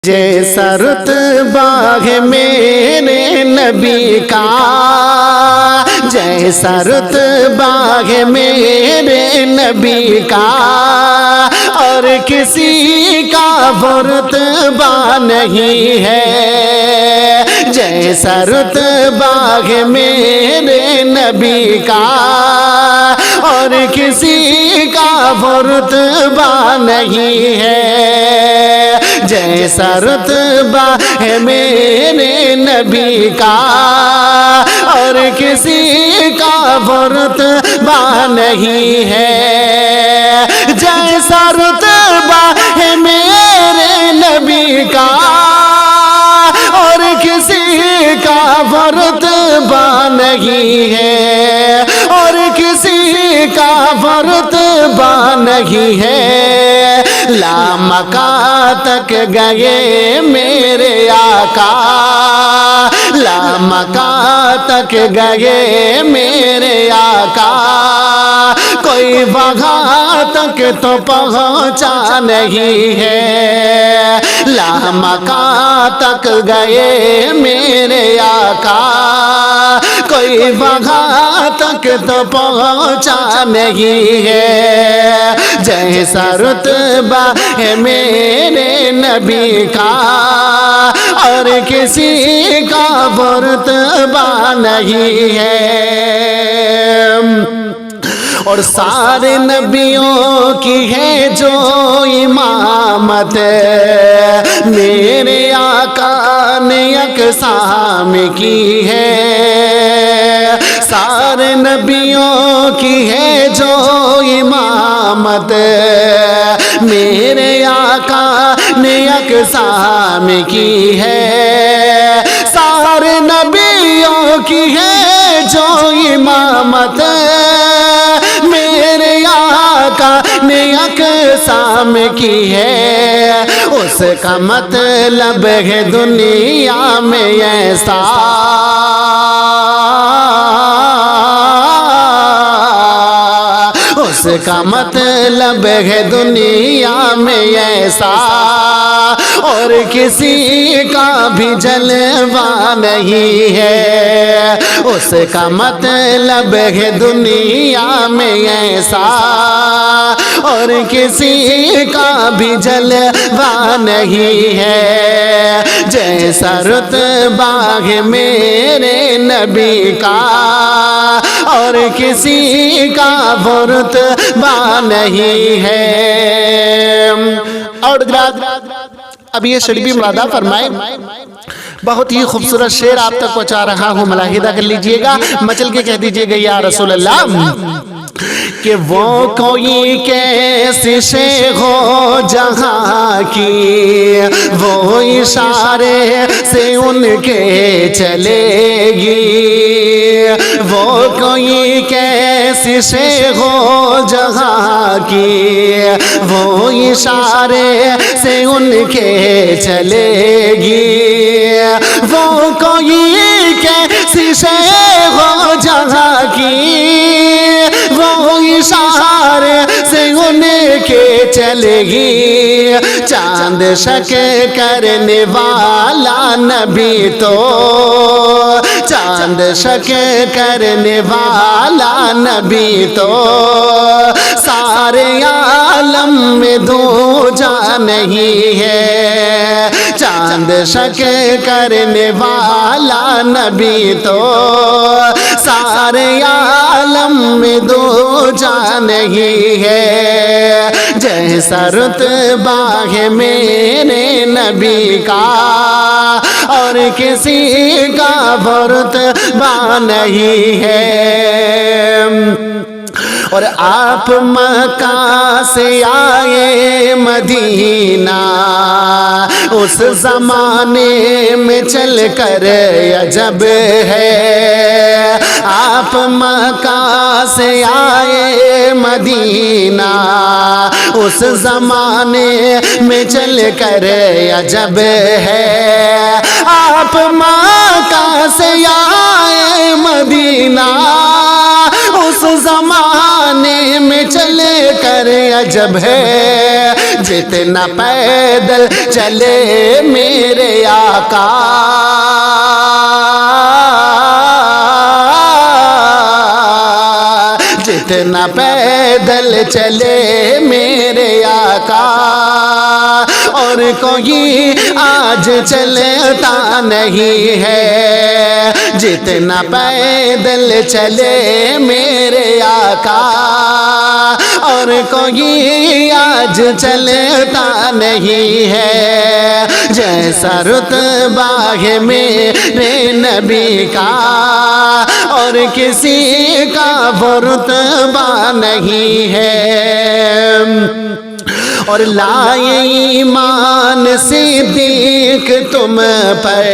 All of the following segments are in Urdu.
جیسا رتبہ ہے میرے نبی کا، جیسا رتبہ ہے میرے نبی کا، اور کسی کا وہ رتبہ نہیں ہے۔ جیسا رتبہ ہے میرے نبی کا، اور کسی کا وہ رتبہ نہیں ہے۔ جیسا رتبہ ہے میرے نبی کا، اور کسی کا وہ رتبہ نہیں ہے۔ جیسا رتبہ ہے میرے نبی کا، اور کسی کا وہ رتبہ نہیں ہے، اور کسی کا وہ رتبہ نہیں ہے۔ لامکاں تک گئے میرے آقا، لامکاں تک گئے میرے آقا، کوئی وہاں تک تو پہنچا نہیں ہے۔ لامکاں تک گئے میرے آقا، کوئی وہاں تک تو پہنچا نہیں ہے۔ جیسا رتبہ ہے میرے نبی کا، اور کسی کا وہ رتبہ نہیں ہے۔ اور سارے نبیوں کی ہے جو امامت، میرے آقا نے اقسام کی ہے۔ سارے نبیوں کی ہے جو امامت، میرے آقا نے اقسام کی ہے۔ سارے نبیوں کی ہے جو امامت، میرے آقا نے اقسام کی ہے۔ اس کا مطلب ہے دنیا میں ایسا، اس کا مطلب ہے دنیا میں ایسا، اور کسی کا بھی جلوہ نہیں ہے۔ اس کا مطلب ہے دنیا میں ایسا، اور کسی کا بھی جلوہ نہیں ہے۔ جیسا رتبہ ہے میرے نبی کا، اور کسی کا وہ رتبہ نہیں ہے۔ اور اب یہ شریفی مرادہ فرمائے، بہت ہی خوبصورت شعر آپ تک پہنچا رہا ہوں، ملاحظہ کر لیجئے گا، مچل کے کہہ دیجئے گا یا رسول اللہ، کہ وہ کوئی کیسی شے ہو جہاں کی، وہ اشارے سے ان کے چلے گی۔ وہ کوئی کیسی شے ہو جہاں کی، وہ اشارے سے ان کے چلے گی۔ وہ کوئی کیسی شے ہو جہاں کی، وہ اشارے سے ان کے چلے گی۔ چاند شک کرنے والا نبی تو، چاند شک کرنے والا نبی تو، سارے عالم میں دو جا نہیں ہے۔ چاند شک کرنے والا نبی تو، سارے عالم میں دو جا نہیں ہے۔ جیسا رتبہ ہے میرے نبی کا، اور کسی کا وہ رتبہ نہیں ہے۔ اور آپ مکہ سے آئے مدینہ، اس زمانے میں چل کر عجب ہے۔ آپ مکہ سے آئے مدینہ، اس زمانے میں چل کر عجب ہے۔ آپ مکہ سے آئے مدینہ، اس زمانے میں چل کر عجب ہے۔ جتنا پیدل چلے میرے آقا، جتنا پیدل چلے میرے آقا، اور کوئی آج چلتا نہیں ہے، جتنا پیدل چلے میرے آقا، اور کوئی آج چلتا نہیں ہے، جیسا رتبہ ہے میرے نبی کا، اور کسی کا وہ رتبہ نہیں ہے۔ اور لائے ایمان صدیق تم پر،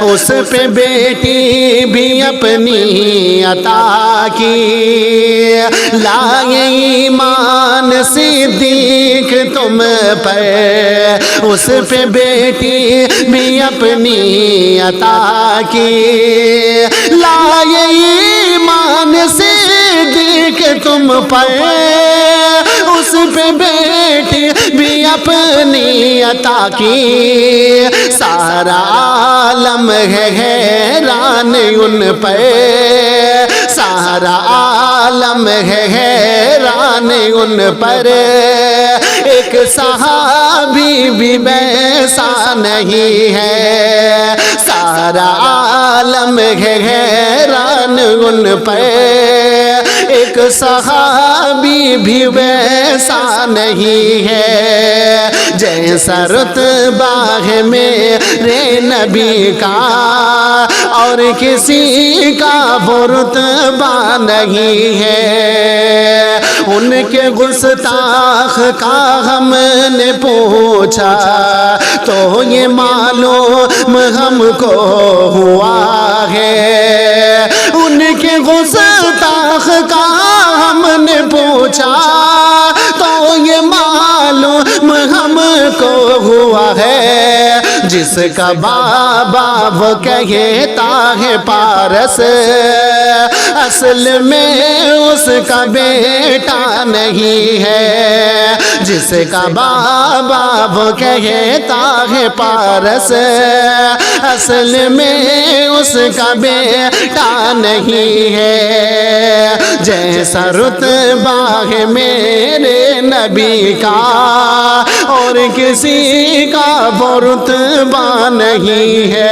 اس پہ بیٹی بھی اپنی عطا کی، لائے ایمان صدیق تم پر، اس پہ بیٹی بھی اپنی عطا کی، لائے ایمان صدیق تم پر، اس پہ بیٹی بھی اپنی عطا کی، سارا عالم ہے حیران ان پہ، سارا عالم ہے حیران ان پر، ایک صحابی بھی ویسا نہیں ہے، سارا عالم ہے حیران ان پر، ایک صحابی بھی ویسا نہیں ہے، جیسا رتبہ ہے میرے نبی کا، اور کسی کا وہ رتبہ نہیں ہے۔ ان کے گستاخ کا ہم نے پوچھا تو یہ معلوم ہم کو ہوا ہے، ان کے گستاخ کا ہم نے پوچھا تو یہ معلوم ہم کو ہوا ہے، جس کا بابا وہ کہتا ہے پارس، اصل میں اس کا بیٹا نہیں ہے، جس کا بابا وہ کہتا ہے پارس، اصل میں اس کا بیٹا نہیں ہے، جیسا رتبہ ہے میرے نبی کا، اور کسی کا وہ رتبہ نہیں ہے۔